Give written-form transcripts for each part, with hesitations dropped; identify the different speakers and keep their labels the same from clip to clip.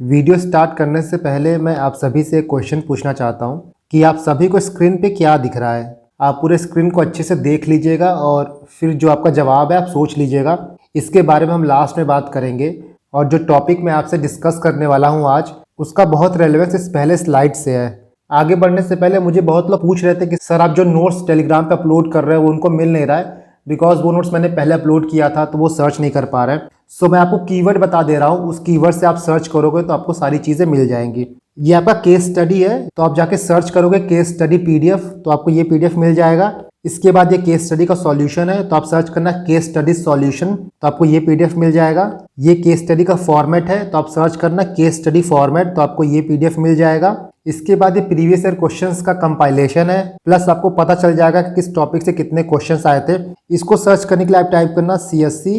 Speaker 1: Video start करने से पहले मैं आप सभी से एक क्वेश्चन पूछना चाहता हूं कि आप सभी को स्क्रीन पे क्या दिख रहा है। आप पूरे स्क्रीन को अच्छे से देख लीजिएगा और फिर जो आपका जवाब है आप सोच लीजिएगा। इसके बारे में हम लास्ट में बात करेंगे। और जो टॉपिक मैं आपसे डिस्कस करने वाला हूं आज, उसका बहुत रेलेवेंस इस पहले स्लाइड से है। आगे बढ़ने से पहले मुझे बहुत लोग पूछ रहे थे कि सर आप जो नोट्स टेलीग्राम पे अपलोड कर रहे हो वो उनको मिल नहीं रहा है, बिकॉज वो नोट्स मैंने पहले अपलोड किया था तो वो सर्च नहीं कर पा रहे हैं। सो मैं आपको कीवर्ड बता दे रहा हूँ, उस कीवर्ड से आप सर्च करोगे तो आपको सारी चीज़ें मिल जाएंगी। ये आपका केस स्टडी है, तो आप जाके सर्च करोगे केस स्टडी पीडीएफ तो आपको ये पीडीएफ मिल जाएगा। इसके बाद ये केस स्टडी का सॉल्यूशन है, तो आप सर्च करना केस स्टडी सॉल्यूशन तो आपको ये पीडीएफ मिल जाएगा। ये केस स्टडी का फॉर्मेट है, तो आप सर्च करना केस स्टडी फॉर्मेट तो आपको ये पीडीएफ मिल जाएगा। इसके बाद ये प्रीवियस ईयर क्वेश्चंस का कंपाइलेशन है, प्लस आपको पता चल जाएगा कि किस टॉपिक से कितने क्वेश्चंस आए थे। इसको सर्च करने के लिए आप टाइप करना CSC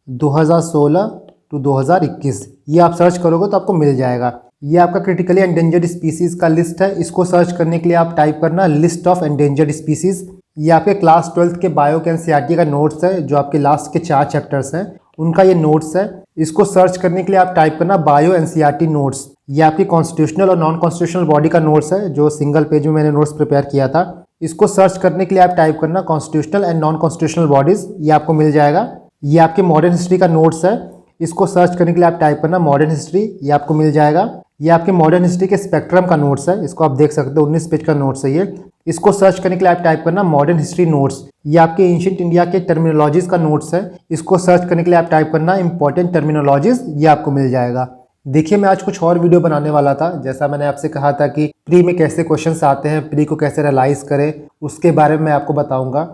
Speaker 1: 2016 टू 2021। ये आप सर्च करोगे तो आपको मिल जाएगा। ये आपका क्रिटिकली एंडेंजर्ड स्पीसीज का लिस्ट है। इसको सर्च करने के लिए आप टाइप करना लिस्ट ऑफ एंडेंजर्ड स्पीसीज। ये आपके क्लास 12th के बायो के एनसीईआरटी का नोट्स है, जो आपके लास्ट के 4 चैप्टर्स हैं उनका ये नोट्स है। इसको सर्च करने के लिए आप टाइप करना बायो एनसीईआरटी नोट्स। ये आपकी कॉन्स्टिट्यूशनल और नॉन कॉन्स्टिट्यूशनल बॉडी का नोट्स है, जो सिंगल पेज में मैंने नोट्स प्रिपेयर किया था। इसको सर्च करने के लिए आप टाइप करना constitutional and non constitutional bodies, ये आपको मिल जाएगा। ये आपके मॉडर्न हिस्ट्री का नोट्स है। इसको सर्च करने के लिए आप टाइप करना मॉडर्न हिस्ट्री, ये आपको मिल जाएगा। ये आपके मॉडर्न हिस्ट्री के स्पेक्ट्रम का नोट्स है, इसको आप देख सकते हो 19 पेज का नोट्स है ये। इसको सर्च करने के लिए आप टाइप करना मॉडर्न हिस्ट्री नोट्स। ये आपके एंशिएंट इंडिया के टर्मिनोलॉजीज का नोट्स है। इसको सर्च करने के लिए आप टाइप करना इंपॉर्टेंट टर्मिनोलॉजीज, ये आपको मिल जाएगा। देखिए, मैं आज कुछ और वीडियो बनाने वाला था, जैसा मैंने आपसे कहा था कि प्री में कैसे क्वेश्चंस आते हैं, प्री को कैसे एनालाइज करें, उसके बारे में मैं आपको बताऊंगा।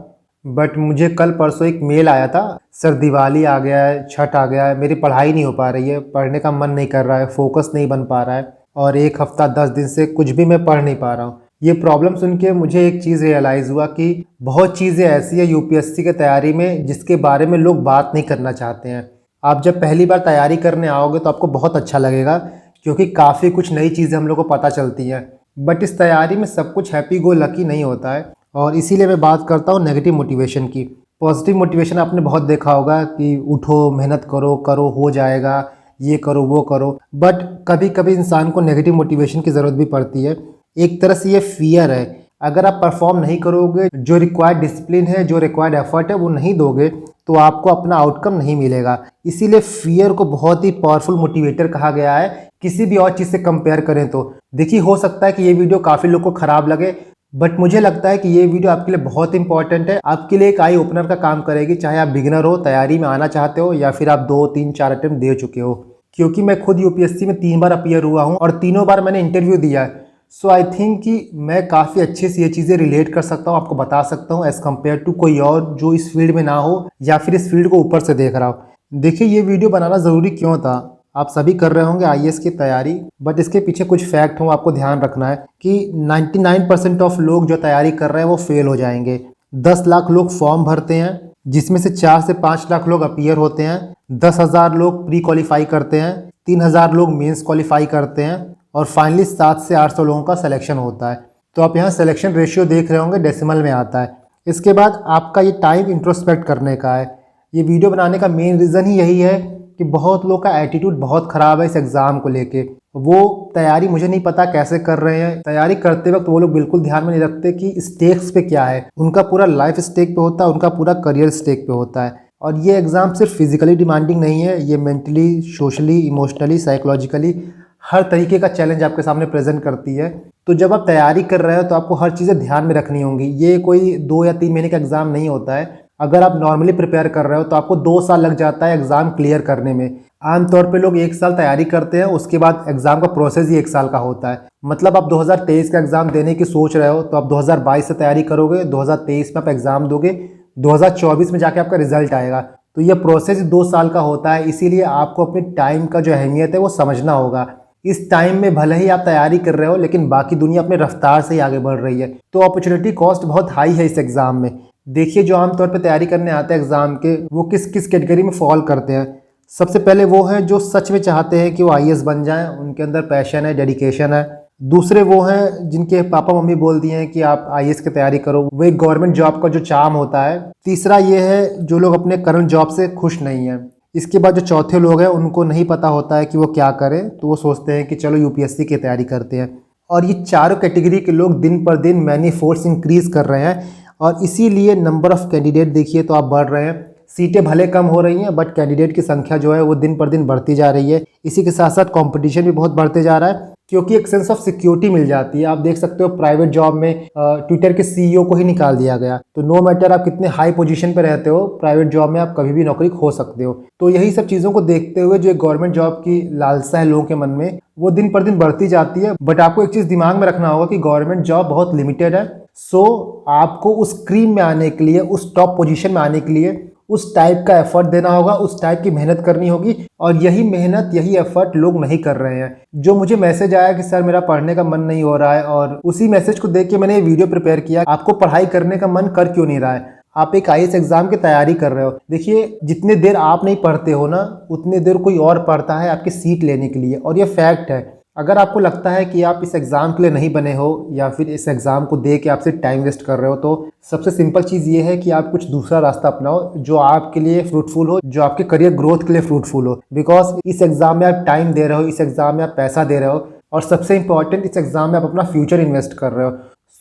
Speaker 1: बट मुझे कल परसों एक मेल आया था, सर दिवाली आ गया है, छठ आ गया है, मेरी पढ़ाई नहीं हो पा रही है, पढ़ने का मन नहीं कर रहा है, फोकस नहीं बन पा रहा है और 1 हफ्ता 10 दिन से कुछ भी मैं पढ़ नहीं पा रहा हूँ। ये प्रॉब्लम सुन के मुझे एक चीज़ रियलाइज़ हुआ कि बहुत चीज़ें ऐसी है यूपीएससी के तैयारी में जिसके बारे में लोग बात नहीं करना चाहते हैं। आप जब पहली बार तैयारी करने आओगे तो आपको बहुत अच्छा लगेगा, क्योंकि काफ़ी कुछ नई चीज़ें हम लोग को पता चलती हैं। बट इस तैयारी में सब कुछ हैप्पी गो लकी नहीं होता है, और इसीलिए मैं बात करता हूँ नेगेटिव मोटिवेशन की। पॉजिटिव मोटिवेशन आपने बहुत देखा होगा कि उठो, मेहनत करो करो हो जाएगा, ये करो वो करो। बट कभी कभी इंसान को नेगेटिव मोटिवेशन की ज़रूरत भी पड़ती है। एक तरह से ये फियर है। अगर आप परफॉर्म नहीं करोगे, जो रिक्वायर्ड डिसिप्लिन है, जो रिक्वायर्ड एफर्ट है वो नहीं दोगे, तो आपको अपना आउटकम नहीं मिलेगा। इसीलिए फियर को बहुत ही पावरफुल मोटिवेटर कहा गया है, किसी भी और चीज़ से कंपेयर करें तो। देखिए, हो सकता है कि ये वीडियो काफ़ी लोग को ख़राब लगे, बट मुझे लगता है कि ये वीडियो आपके लिए बहुत इंपॉर्टेंट है। आपके लिए एक आई ओपनर का काम करेगी, चाहे आप बिगिनर हो, तैयारी में आना चाहते हो, या फिर आप 2 3 4 अटेम्प्ट दे चुके हो। क्योंकि मैं खुद यूपीएससी में 3 बार अपीयर हुआ हूँ और तीनों बार मैंने इंटरव्यू दिया है। सो आई थिंक कि मैं काफ़ी अच्छे से ये चीज़ें रिलेट कर सकता हूँ, आपको बता सकता हूँ एज़ कम्पेयर टू कोई और जो इस फील्ड में ना हो या फिर इस फील्ड को ऊपर से देख रहा हो। देखिए, ये वीडियो बनाना ज़रूरी क्यों था। आप सभी कर रहे होंगे आईएएस की तैयारी, बट इसके पीछे कुछ फैक्ट हो, आपको ध्यान रखना है कि 99% ऑफ लोग जो तैयारी कर रहे हैं वो फेल हो जाएंगे। 10 लाख लोग फॉर्म भरते हैं, जिसमें से 4 से 5 लाख लोग अपीयर होते हैं। 10,000 लोग प्री क्वालिफाई करते हैं, 3,000 लोग मेंस क्वालिफाई करते हैं, और फाइनली 700 से 800 लोगों का सिलेक्शन होता है। तो आप यहाँ सिलेक्शन रेशियो देख रहे होंगे, डेसिमल में आता है। इसके बाद आपका ये टाइम इंट्रोस्पेक्ट करने का है। ये वीडियो बनाने का मेन रीज़न ही यही है कि बहुत लोग का एटीट्यूड बहुत ख़राब है इस एग्ज़ाम को लेके। वो तैयारी मुझे नहीं पता कैसे कर रहे हैं, तैयारी करते वक्त वो लोग बिल्कुल ध्यान में नहीं रखते कि स्टेक्स पे क्या है। उनका पूरा लाइफ स्टेक पे होता है, उनका पूरा करियर स्टेक पे होता है। और ये एग्ज़ाम सिर्फ फिजिकली डिमांडिंग नहीं है, ये मेंटली, सोशली, इमोशनली, साइकोलॉजिकली हर तरीके का चैलेंज आपके सामने प्रेजेंट करती है। तो जब आप तैयारी कर रहे हो तो आपको हर चीज़ें ध्यान में रखनी होंगी। ये कोई 2 या 3 महीने का एग्ज़ाम नहीं होता है। अगर आप नॉर्मली प्रिपेयर कर रहे हो तो आपको 2 साल लग जाता है एग्ज़ाम क्लियर करने में। आमतौर पे लोग 1 साल तैयारी करते हैं, उसके बाद एग्ज़ाम का प्रोसेस ही 1 साल का होता है। मतलब आप 2023 का एग्ज़ाम देने की सोच रहे हो तो आप 2022 से तैयारी करोगे, 2023 में आप एग्ज़ाम दोगे, 2024 में जाके आपका रिजल्ट आएगा। तो ये प्रोसेस 2 साल का होता है। इसीलिए आपको अपने टाइम का जो अहमियत है वो समझना होगा। इस टाइम में भले ही आप तैयारी कर रहे हो, लेकिन बाकी दुनिया अपने रफ्तार से ही आगे बढ़ रही है। तो अपॉर्चुनिटी कॉस्ट बहुत हाई है इस एग्ज़ाम में। देखिए, जो आमतौर पर तैयारी करने आते हैं एग्ज़ाम के, वो किस किस कैटेगरी में फॉल करते हैं। सबसे पहले वो हैं जो सच में चाहते हैं कि वो आईएएस बन जाएं, उनके अंदर पैशन है, डेडिकेशन है। दूसरे वो हैं जिनके पापा मम्मी बोल दिए हैं कि आप आईएएस की तैयारी करो, वो एक गवर्नमेंट जॉब का जो चार्म होता है। तीसरा ये है जो लोग अपने करंट जॉब से खुश नहीं हैं। इसके बाद जो चौथे लोग हैं उनको नहीं पता होता है कि वो क्या करें, तो वो सोचते हैं कि चलो यूपीएससी की तैयारी करते हैं। और ये चारों कैटेगरी के लोग दिन पर दिन मैनी फोर्स इंक्रीज़ कर रहे हैं और इसीलिए नंबर ऑफ़ कैंडिडेट देखिए तो आप बढ़ रहे हैं। सीटें भले कम हो रही हैं बट कैंडिडेट की संख्या जो है वो दिन पर दिन बढ़ती जा रही है। इसी के साथ साथ कंपटीशन भी बहुत बढ़ते जा रहा है क्योंकि एक सेंस ऑफ सिक्योरिटी मिल जाती है। आप देख सकते हो प्राइवेट जॉब में ट्विटर के सीईओ को ही निकाल दिया गया, तो नो मैटर आप कितने हाई पोजीशन पे रहते हो, प्राइवेट जॉब में आप कभी भी नौकरी खो सकते हो। तो यही सब चीज़ों को देखते हुए जो एक गवर्नमेंट जॉब की लालसा है लोगों के मन में, वो दिन पर दिन बढ़ती जाती है। बट आपको एक चीज़ दिमाग में रखना होगा कि गवर्नमेंट जॉब बहुत लिमिटेड है। सो आपको उस क्रीम में आने के लिए, उस टॉप पोजीशन में आने के लिए उस टाइप का एफर्ट देना होगा, उस टाइप की मेहनत करनी होगी। और यही मेहनत, यही एफर्ट लोग नहीं कर रहे हैं। जो मुझे मैसेज आया कि सर मेरा पढ़ने का मन नहीं हो रहा है, और उसी मैसेज को देख के मैंने ये वीडियो प्रिपेयर किया। आपको पढ़ाई करने का मन कर क्यों नहीं रहा है? आप एक आईएएस एग्जाम की तैयारी कर रहे हो। देखिए, जितने देर आप नहीं पढ़ते हो ना, उतने देर कोई और पढ़ता है आपकी सीट लेने के लिए, और ये फैक्ट है। अगर आपको लगता है कि आप इस एग्ज़ाम के लिए नहीं बने हो या फिर इस एग्ज़ाम को दे के आप सिर्फ टाइम वेस्ट कर रहे हो, तो सबसे सिंपल चीज़ ये है कि आप कुछ दूसरा रास्ता अपनाओ जो आपके लिए फ्रूटफुल हो, जो आपके करियर ग्रोथ के लिए फ्रूटफुल हो। बिकॉज इस एग्ज़ाम में आप टाइम दे रहे हो, इस एग्ज़ाम में आप पैसा दे रहे हो, और सबसे इंपॉर्टेंट, इस एग्ज़ाम में आप अपना फ्यूचर इन्वेस्ट कर रहे हो।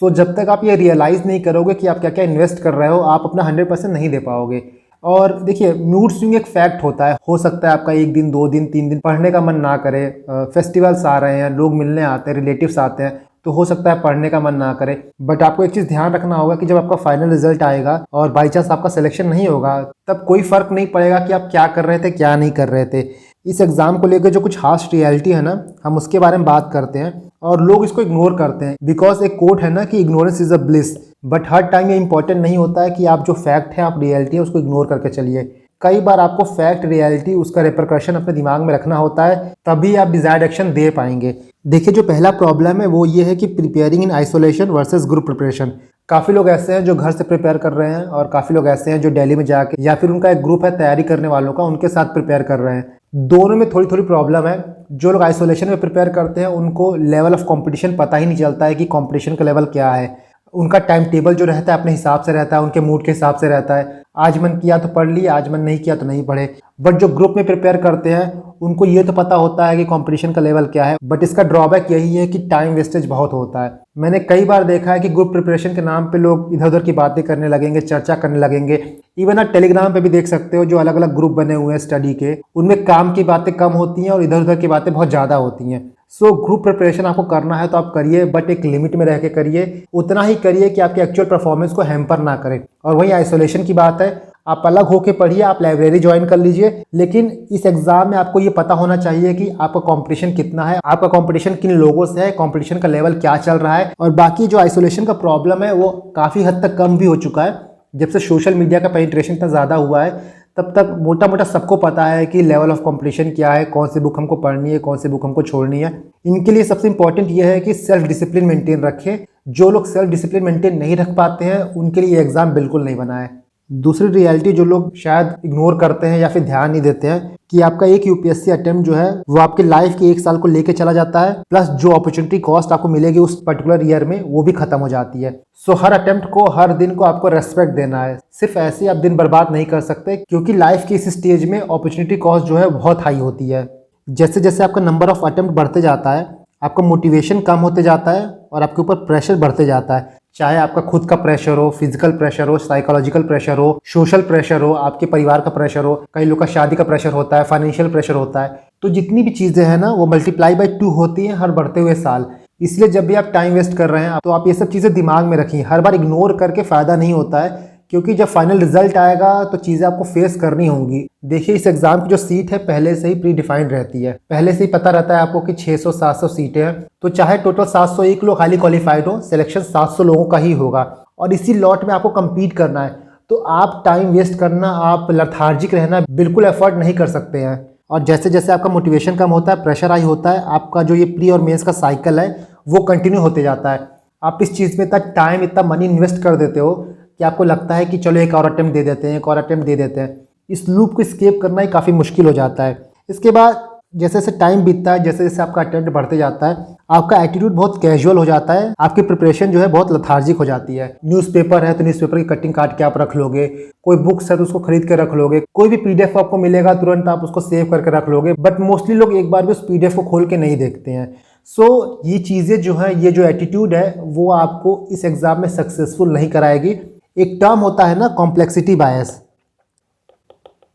Speaker 1: सो जब तक आप ये रियलाइज़ नहीं करोगे कि आप क्या क्या इन्वेस्ट कर रहे हो, आप अपना 100% नहीं दे पाओगे। और देखिए, मूड स्विंग एक फैक्ट होता है। हो सकता है आपका 1 दिन, 2 दिन, 3 दिन पढ़ने का मन ना करे, फेस्टिवल्स आ रहे हैं, लोग मिलने आते हैं, रिलेटिव्स आते हैं, तो हो सकता है पढ़ने का मन ना करे। बट आपको एक चीज़ ध्यान रखना होगा कि जब आपका फाइनल रिजल्ट आएगा और बाई चांस आपका सिलेक्शन नहीं होगा, तब कोई फ़र्क नहीं पड़ेगा कि आप क्या कर रहे थे, क्या नहीं कर रहे थे। इस एग्ज़ाम को लेकर जो कुछ हार्श रियलिटी है ना, हम उसके बारे में बात करते हैं और लोग इसको इग्नोर करते हैं। बिकॉज एक कोट है ना कि ignorance is a bliss. But her time ये इंपॉर्टेंट नहीं होता है कि आप जो फैक्ट है, आप रियलिटी है, उसको इग्नोर करके चलिए। कई बार आपको फैक्ट, रियलिटी, उसका रिपरकशन अपने दिमाग में रखना होता है, तभी आप डिजायर्ड एक्शन दे पाएंगे। देखिए, जो पहला प्रॉब्लम है वो ये है कि preparing in isolation versus group preparation. काफ़ी लोग ऐसे हैं जो घर से प्रिपेयर कर रहे हैं, और काफ़ी लोग ऐसे हैं जो दिल्ली में जाके, या फिर उनका एक ग्रुप है तैयारी करने वालों का, उनके साथ प्रिपेयर कर रहे हैं। दोनों में थोड़ी थोड़ी प्रॉब्लम है। जो लोग आइसोलेशन में प्रिपेयर करते हैं उनको लेवल ऑफ कंपटीशन पता ही नहीं चलता है कि कंपटीशन का लेवल क्या है। उनका टाइम टेबल जो रहता है अपने हिसाब से रहता है, उनके मूड के हिसाब से रहता है। आज मन किया तो पढ़ लिया, आज मन नहीं किया तो नहीं पढ़े। बट जो ग्रुप में प्रिपेयर करते हैं उनको ये तो पता होता है कि कंपटीशन का लेवल क्या है। बट इसका ड्रॉबैक यही है कि टाइम वेस्टेज बहुत होता है। मैंने कई बार देखा है कि ग्रुप प्रिपरेशन के नाम पे लोग इधर उधर की बातें करने लगेंगे, चर्चा करने लगेंगे। इवन आप टेलीग्राम पे भी देख सकते हो, जो अलग अलग ग्रुप बने हुए हैं स्टडी के, उनमें काम की बातें कम होती हैं और इधर उधर की बातें बहुत ज़्यादा होती हैं। सो ग्रुप प्रिपरेशन आपको करना है तो आप करिए, बट एक लिमिट में रह के करिए। उतना ही करिए कि आपके एक्चुअल परफॉर्मेंस को हैम्पर ना करे। और वही आइसोलेशन की बात है, आप अलग होके पढ़िए, आप लाइब्रेरी ज्वाइन कर लीजिए, लेकिन इस एग्जाम में आपको ये पता होना चाहिए कि आपका कंपटीशन कितना है, आपका कंपटीशन किन लोगों से है, कंपटीशन का लेवल क्या चल रहा है। और बाकी जो आइसोलेशन का प्रॉब्लम है वो काफ़ी हद तक कम भी हो चुका है। जब से सोशल मीडिया का पेनिट्रेशन इतना ज़्यादा हुआ है, तब तक मोटा मोटा सबको पता है कि लेवल ऑफ कंपटीशन क्या है, कौन सी बुक हमको पढ़नी है, कौन सी बुक हमको छोड़नी है। इनके लिए सबसे इंपॉर्टेंट ये है कि सेल्फ डिसिप्लिन मेंटेन रखें। जो लोग सेल्फ डिसिप्लिन मेंटेन नहीं रख पाते हैं, उनके लिए एग्जाम बिल्कुल नहीं बना है। दूसरी रियलिटी जो लोग शायद इग्नोर करते हैं या फिर ध्यान नहीं देते हैं, कि आपका एक यूपीएससी अटेम्प्ट जो है वो आपकी लाइफ के 1 साल को लेके चला जाता है, प्लस जो अपॉर्चुनिटी कॉस्ट आपको मिलेगी उस पर्टिकुलर ईयर में वो भी खत्म हो जाती है। सो हर अटेम्प्ट को, हर दिन को आपको रेस्पेक्ट देना है। सिर्फ ऐसे ही आप दिन बर्बाद नहीं कर सकते, क्योंकि लाइफ की इस स्टेज में अपॉर्चुनिटी कॉस्ट जो है बहुत हाई होती है। जैसे जैसे आपका नंबर ऑफ अटेम्प्ट बढ़ते जाता है, आपका मोटिवेशन कम होते जाता है और आपके ऊपर प्रेशर बढ़ते जाता है। चाहे आपका खुद का प्रेशर हो, फिजिकल प्रेशर हो, साइकोलॉजिकल प्रेशर हो, सोशल प्रेशर हो, आपके परिवार का प्रेशर हो, कई लोग का शादी का प्रेशर होता है, फाइनेंशियल प्रेशर होता है। तो जितनी भी चीज़ें हैं ना, वो मल्टीप्लाई बाय 2 होती हैं हर बढ़ते हुए साल। इसलिए जब भी आप टाइम वेस्ट कर रहे हैं तो आप ये सब चीज़ें दिमाग में रखिए। हर बार इग्नोर करके फ़ायदा नहीं होता है, क्योंकि जब फाइनल रिजल्ट आएगा तो चीज़ें आपको फेस करनी होंगी। देखिए, इस एग्जाम की जो सीट है पहले से ही प्री डिफाइंड रहती है। पहले से ही पता रहता है आपको कि 600-700 सीटें हैं, तो चाहे टोटल 701 लोग हाईली क्वालिफाइड हो, सिलेक्शन 700 लोगों का ही होगा और इसी लॉट में आपको कम्पीट करना है। तो आप टाइम वेस्ट करना, आप लथार्जिक रहना बिल्कुल एफर्ट नहीं कर सकते हैं। और जैसे जैसे आपका मोटिवेशन कम होता है, प्रेशर हाई होता है, आपका जो ये प्री और मेंस का साइकिल है वो कंटिन्यू होते जाता है। आप इस चीज़ में इतना टाइम, इतना मनी इन्वेस्ट कर देते हो कि आपको लगता है कि चलो एक और अटेम्प्ट दे देते हैं, एक और अटेम्प्ट दे देते हैं। इस लूप को स्केप करना ही काफ़ी मुश्किल हो जाता है। इसके बाद जैसे जैसे टाइम बीतता है, जैसे जैसे आपका अटेम्प्ट बढ़ते जाता है, आपका एटीट्यूड बहुत कैजुअल हो जाता है, आपकी प्रिपरेशन जो है बहुत लथार्जिक हो जाती है। न्यूज़पेपर है तो न्यूज़पेपर की कटिंग काट के आप रख लोगे, कोई बुक्स है तो उसको खरीद के रख लोगे, कोई भी पीडीएफ आपको मिलेगा तुरंत आप उसको सेव करके रख लोगे, बट मोस्टली लोग एक बार भी उस पीडीएफ को खोल के नहीं देखते हैं। सो ये चीज़ें जो है, ये जो एटीट्यूड है वो आपको इस एग्ज़ाम में सक्सेसफुल नहीं कराएगी। एक टर्म होता है ना, कॉम्प्लेक्सिटी बायस।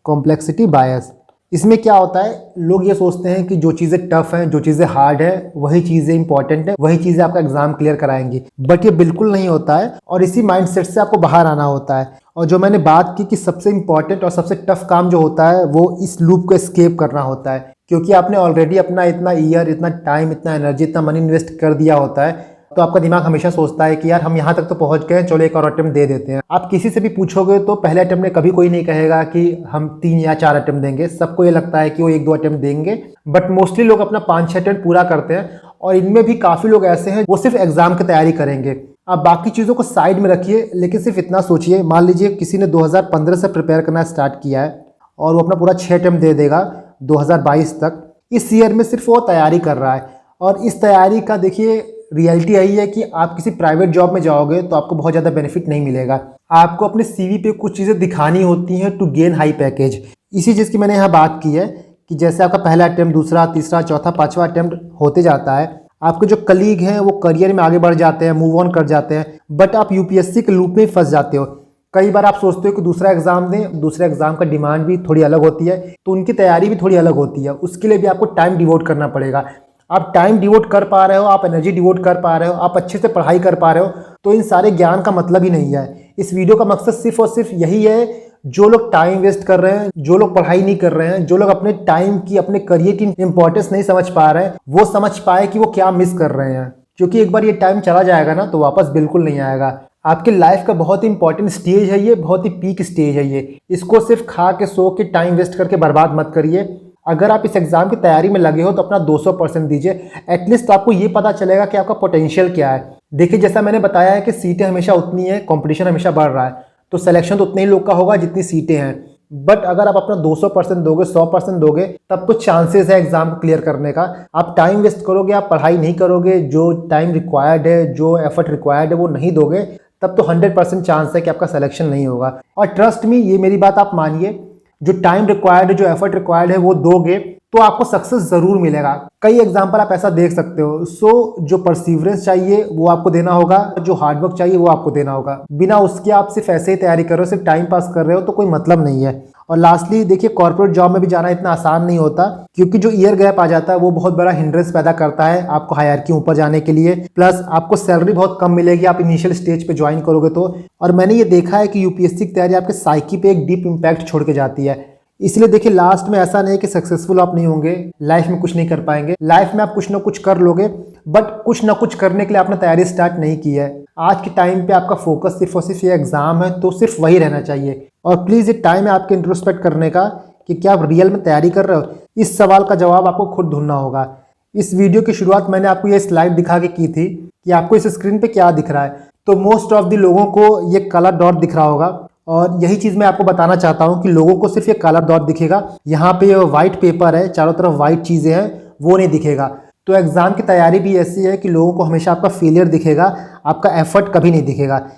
Speaker 1: कॉम्प्लेक्सिटी बायस, इसमें क्या होता है, लोग ये सोचते हैं कि जो चीज़ें टफ हैं, जो चीज़ें हार्ड है, वही चीज़ें इंपॉर्टेंट है, वही चीज़ें आपका एग्जाम क्लियर कराएंगी, बट ये बिल्कुल नहीं होता है और इसी माइंडसेट से आपको बाहर आना होता है। और जो मैंने बात की कि सबसे इंपॉर्टेंट और सबसे टफ काम जो होता है वो इस लूप को एस्केप करना होता है, क्योंकि आपने ऑलरेडी अपना इतना ईयर, इतना टाइम, इतना एनर्जी, इतना मनी इन्वेस्ट कर दिया होता है, तो आपका दिमाग हमेशा सोचता है कि यार हम यहाँ तक तो पहुँच गए, चलो एक और अटेम्प्ट दे देते हैं। आप किसी से भी पूछोगे तो पहले अटेम्प्ट में कभी कोई नहीं कहेगा कि हम 3 या 4 अटेम्प्ट देंगे, सबको ये लगता है कि वो 1-2 अटेम्प्ट देंगे, बट मोस्टली लोग अपना 5-6 अटेम्प्ट पूरा करते हैं। और इनमें भी काफ़ी लोग ऐसे हैं वो सिर्फ एग्जाम की तैयारी करेंगे। आप बाकी चीज़ों को साइड में रखिए, लेकिन सिर्फ इतना सोचिए, मान लीजिए किसी ने 2015 से प्रिपेयर करना स्टार्ट किया है और वो अपना पूरा 6 अटेम्प्ट दे देगा 2022 तक, इस ईयर में सिर्फ वो तैयारी कर रहा है। और इस तैयारी का देखिए रियलिटी यही है कि आप किसी प्राइवेट जॉब में जाओगे तो आपको बहुत ज़्यादा बेनिफिट नहीं मिलेगा। आपको अपने सीवी पे कुछ चीज़ें दिखानी होती हैं टू गेन हाई पैकेज। इसी चीज़ की मैंने यहाँ बात की है कि जैसे आपका पहला अटेम्प्ट, दूसरा, तीसरा, चौथा, 5वां अटेम्प्ट होते जाता है, आपके जो कलीग हैं वो करियर में आगे बढ़ जाते हैं, मूव ऑन कर जाते हैं, बट आप यूपीएससी के लूप में फंस जाते हो। कई बार आप सोचते हो कि दूसरा एग्जाम दें, दूसरे एग्जाम का डिमांड भी थोड़ी अलग होती है, तो उनकी तैयारी भी थोड़ी अलग होती है, उसके लिए भी आपको टाइम डिवोट करना पड़ेगा। आप टाइम डिवोट कर पा रहे हो, आप एनर्जी डिवोट कर पा रहे हो, आप अच्छे से पढ़ाई कर पा रहे हो, तो इन सारे ज्ञान का मतलब ही नहीं है। इस वीडियो का मकसद सिर्फ और सिर्फ यही है, जो लोग टाइम वेस्ट कर रहे हैं, जो लोग पढ़ाई नहीं कर रहे हैं, जो लोग अपने टाइम की, अपने करियर की इंपॉर्टेंस नहीं समझ पा रहे हैं, वो समझ पाए कि वो क्या मिस कर रहे हैं। क्योंकि एक बार ये टाइम चला जाएगा ना तो वापस बिल्कुल नहीं आएगा। आपकी लाइफ का बहुत ही इंपॉर्टेंट स्टेज है ये, बहुत ही पीक स्टेज है ये। इसको सिर्फ खा के, सो के, टाइम वेस्ट करके बर्बाद मत करिए। अगर आप इस एग्जाम की तैयारी में लगे हो तो अपना 200% दीजिए। एटलीस्ट आपको ये पता चलेगा कि आपका पोटेंशियल क्या है। देखिए, जैसा मैंने बताया है कि सीटें हमेशा उतनी है, कंपटीशन हमेशा बढ़ रहा है, तो सिलेक्शन तो उतने ही लोग का होगा जितनी सीटें हैं। बट अगर आप अपना 200% दोगे, 100% दोगे, तब तो चांसेस है एग्जाम को क्लियर करने का। आप टाइम वेस्ट करोगे, आप पढ़ाई नहीं करोगे, जो टाइम रिक्वायर्ड है, जो एफर्ट रिक्वायर्ड है वो नहीं दोगे, तब तो 100% चांस है कि आपका सिलेक्शन नहीं होगा। और ट्रस्ट मी, ये मेरी बात आप मानिए, जो टाइम रिक्वायर्ड है, जो एफर्ट रिक्वायर्ड है वो दोगे तो आपको सक्सेस जरूर मिलेगा। कई एग्जाम्पल आप ऐसा देख सकते हो। सो जो परसिवरेंस चाहिए वो आपको देना होगा, जो हार्डवर्क चाहिए वो आपको देना होगा। बिना उसके आप सिर्फ ऐसे ही तैयारी कर रहे हो, सिर्फ टाइम पास कर रहे हो, तो कोई मतलब नहीं है। और लास्टली देखिए, कॉर्पोरेट जॉब में भी जाना इतना आसान नहीं होता, क्योंकि जो ईयर गैप आ जाता है वो बहुत बड़ा हिंड्रेंस पैदा करता है आपको हायरार्की ऊपर जाने के लिए। प्लस आपको सैलरी बहुत कम मिलेगी आप इनिशियल स्टेज पे ज्वाइन करोगे तो। और मैंने ये देखा है कि यूपीएससी की तैयारी आपके साइकी पे एक डीप इम्पैक्ट छोड़ के जाती है। इसलिए देखिए, लास्ट में ऐसा नहीं कि सक्सेसफुल आप नहीं होंगे, लाइफ में कुछ नहीं कर पाएंगे। लाइफ में आप कुछ ना कुछ कर लोगे, बट कुछ ना कुछ करने के लिए आपने तैयारी स्टार्ट नहीं की है। आज के टाइम पे आपका फोकस सिर्फ और सिर्फ ये एग्जाम है, तो सिर्फ वही रहना चाहिए। और प्लीज़ ये टाइम है आपके इंट्रोस्पेक्ट करने का कि क्या आप रियल में तैयारी कर रहे हो। इस सवाल का जवाब आपको खुद ढूंढना होगा। इस वीडियो की शुरुआत मैंने आपको ये स्लाइड दिखा के की थी कि आपको इस स्क्रीन पे क्या दिख रहा है। तो मोस्ट ऑफ द लोगों को ये काला डॉट दिख रहा होगा, और यही चीज़ मैं आपको बताना चाहता हूँ कि लोगों को सिर्फ ये काला डॉट दिखेगा। यहाँ पे वाइट पेपर है, चारों तरफ वाइट चीज़ें हैं, वो नहीं दिखेगा। तो एग्ज़ाम की तैयारी भी ऐसी है कि लोगों को हमेशा आपका फेलियर दिखेगा, आपका एफर्ट कभी नहीं दिखेगा।